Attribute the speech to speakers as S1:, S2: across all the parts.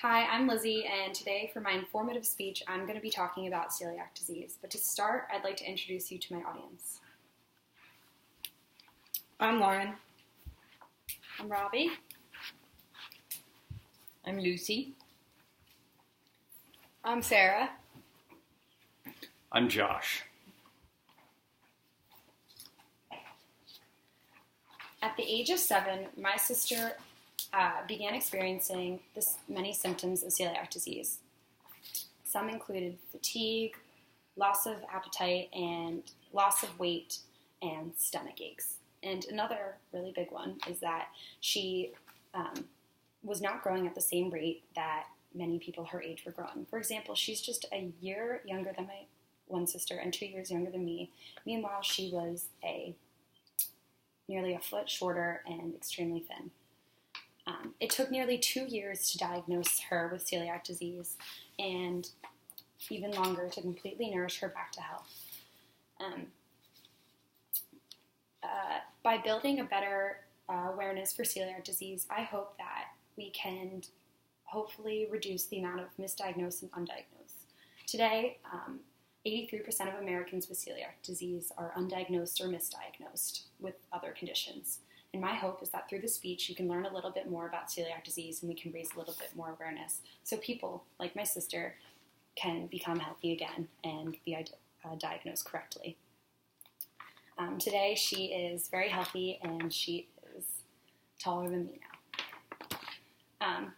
S1: Hi, I'm Lizzie, and today for my informative speech, I'm going to be talking about celiac disease. But to start, I'd like to introduce you to my audience.
S2: I'm Lauren.
S1: I'm Robbie.
S2: I'm Lucy.
S1: I'm Sarah.
S3: I'm Josh.
S1: At the age of 7, my sister began experiencing many symptoms of celiac disease. Some included fatigue, loss of appetite, and loss of weight, and stomach aches. And another really big one is that she was not growing at the same rate that many people her age were growing. For example, she's just a year younger than my one sister and 2 years younger than me. Meanwhile, she was nearly a foot shorter and extremely thin. It took nearly 2 years to diagnose her with celiac disease, and even longer to completely nourish her back to health. By building a better awareness for celiac disease, I hope that we can hopefully reduce the amount of misdiagnosed and undiagnosed. Today, 83% of Americans with celiac disease are undiagnosed or misdiagnosed with other conditions. And my hope is that through this speech, you can learn a little bit more about celiac disease and we can raise a little bit more awareness so people, like my sister, can become healthy again and be diagnosed correctly. Today, she is very healthy and she is taller than me now.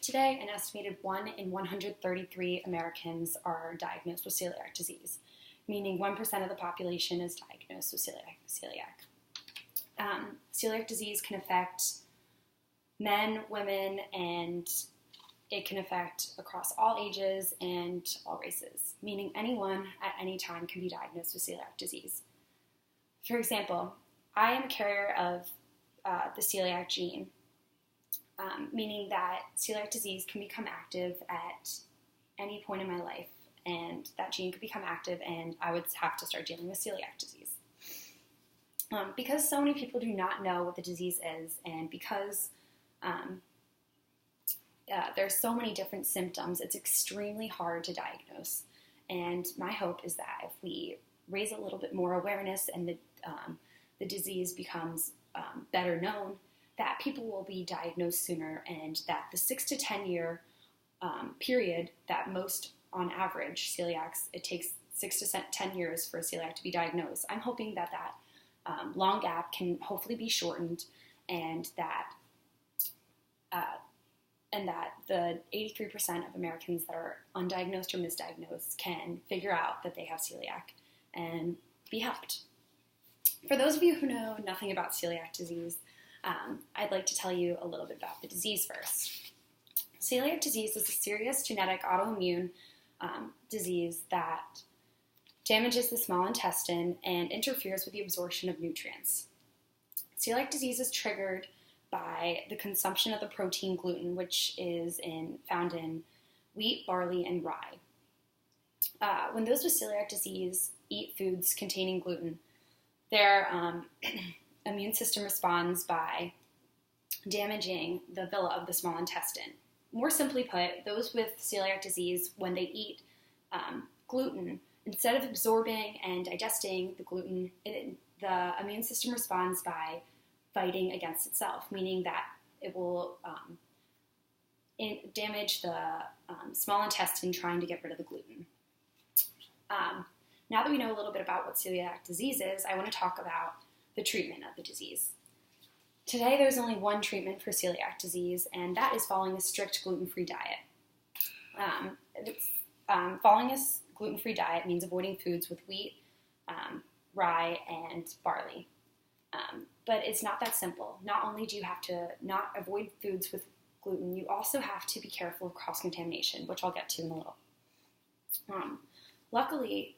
S1: Today, an estimated 1 in 133 Americans are diagnosed with celiac disease, meaning 1% of the population is diagnosed with celiac. Celiac disease can affect men, women, and it can affect across all ages and all races, meaning anyone at any time can be diagnosed with celiac disease. For example, I am a carrier of the celiac gene, meaning that celiac disease can become active at any point in my life, and that gene could become active and I would have to start dealing with celiac disease. Because so many people do not know what the disease is, and because there's so many different symptoms, it's extremely hard to diagnose. And my hope is that if we raise a little bit more awareness and the disease becomes better known, that people will be diagnosed sooner, and that the 6 to 10 year period that most, on average, celiacs, it takes 6 to 10 years for a celiac to be diagnosed. I'm hoping that long gap can hopefully be shortened, and that the 83% of Americans that are undiagnosed or misdiagnosed can figure out that they have celiac and be helped. For those of you who know nothing about celiac disease, I'd like to tell you a little bit about the disease first. Celiac disease is a serious genetic autoimmune disease that damages the small intestine and interferes with the absorption of nutrients. Celiac disease is triggered by the consumption of the protein gluten, which is found in wheat, barley, and rye. When those with celiac disease eat foods containing gluten, their immune system responds by damaging the villi of the small intestine. More simply put, those with celiac disease, when they eat gluten, instead of absorbing and digesting the gluten, the immune system responds by fighting against itself, meaning that it will damage the small intestine trying to get rid of the gluten. Now that we know a little bit about what celiac disease is, I want to talk about the treatment of the disease. Today, there's only one treatment for celiac disease, and that is following a strict gluten-free diet. Following a gluten-free diet means avoiding foods with wheat, rye, and barley. But it's not that simple. Not only do you have to not avoid foods with gluten, you also have to be careful of cross-contamination, which I'll get to in a little. Luckily,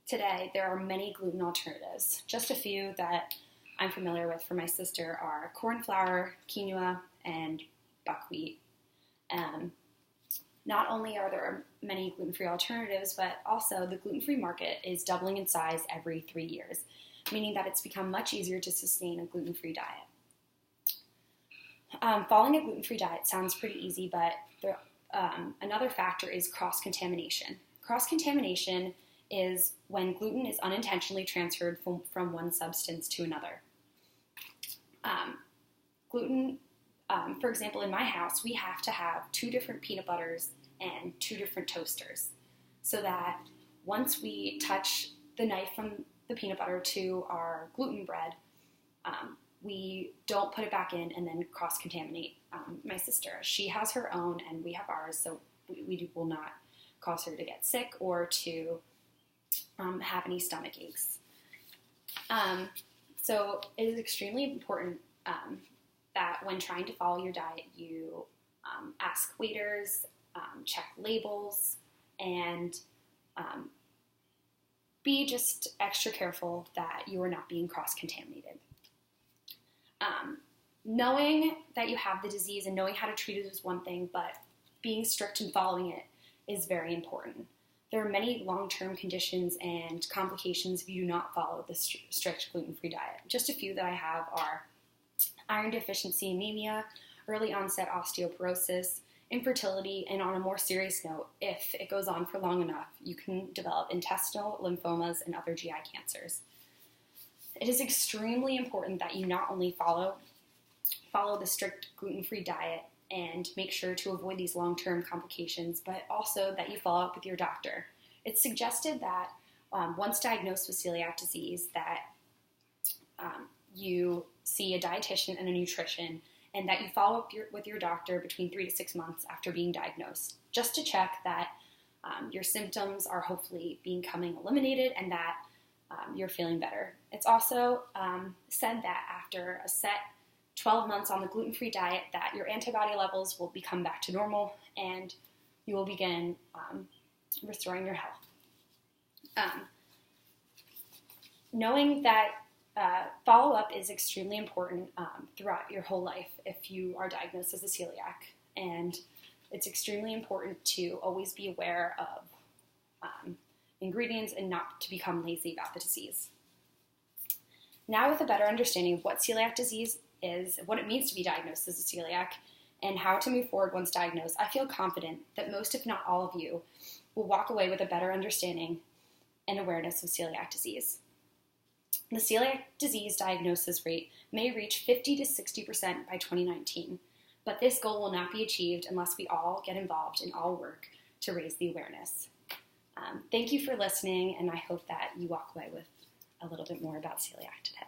S1: today there are many gluten alternatives. Just a few that I'm familiar with for my sister are corn flour, quinoa, and buckwheat. Not only are there many gluten-free alternatives, but also the gluten-free market is doubling in size every 3 years, meaning that it's become much easier to sustain a gluten-free diet. Following a gluten-free diet sounds pretty easy, but another factor is cross-contamination. Cross-contamination is when gluten is unintentionally transferred from one substance to another. Gluten, for example, in my house, we have to have 2 different peanut butters and 2 different toasters, so that once we touch the knife from the peanut butter to our gluten bread, we don't put it back in and then cross-contaminate my sister. She has her own and we have ours, so we will not cause her to get sick or to have any stomach aches. So it is extremely important that when trying to follow your diet, you ask waiters, check labels, and be just extra careful that you are not being cross-contaminated. Knowing that you have the disease and knowing how to treat it is one thing, but being strict in following it is very important. There are many long-term conditions and complications if you do not follow the strict gluten-free diet. Just a few that I have are iron deficiency anemia, early onset osteoporosis, infertility, and on a more serious note, if it goes on for long enough, you can develop intestinal lymphomas and other GI cancers. It is extremely important that you not only follow the strict gluten-free diet and make sure to avoid these long-term complications, but also that you follow up with your doctor. It's suggested that once diagnosed with celiac disease, that you see a dietitian and a nutrition, and that you follow up with your doctor between 3 to 6 months after being diagnosed, just to check that your symptoms are hopefully becoming eliminated and that you're feeling better. It's also said that after a set 12 months on the gluten-free diet that your antibody levels will become back to normal and you will begin restoring your health. Knowing that follow-up is extremely important throughout your whole life if you are diagnosed as a celiac, and it's extremely important to always be aware of ingredients and not to become lazy about the disease. Now, with a better understanding of what celiac disease is, what it means to be diagnosed as a celiac, and how to move forward once diagnosed, I feel confident that most, if not all of you, will walk away with a better understanding and awareness of celiac disease. The celiac disease diagnosis rate may reach 50 to 60% by 2019, but this goal will not be achieved unless we all get involved and all work to raise the awareness. Thank you for listening, and I hope that you walk away with a little bit more about celiac today.